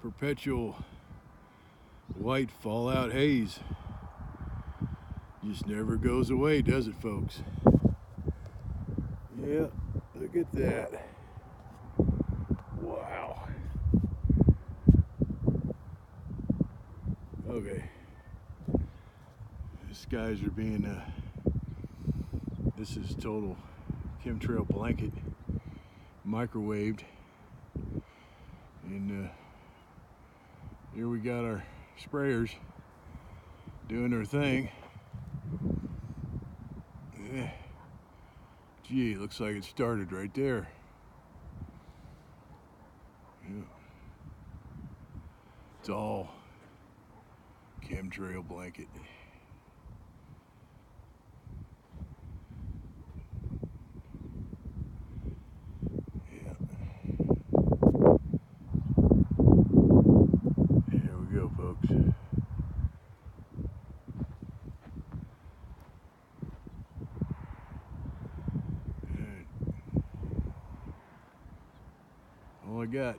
Perpetual white fallout haze. Just never goes away, does it, folks? Yeah, look at that. Wow. Okay. The skies are being, this is total chemtrail blanket, microwaved. And here we got our sprayers doing their thing. Gee, it looks like it started right there. Yeah. It's all chemtrail blanket. Yeah. Here we go, folks. All right. All I got.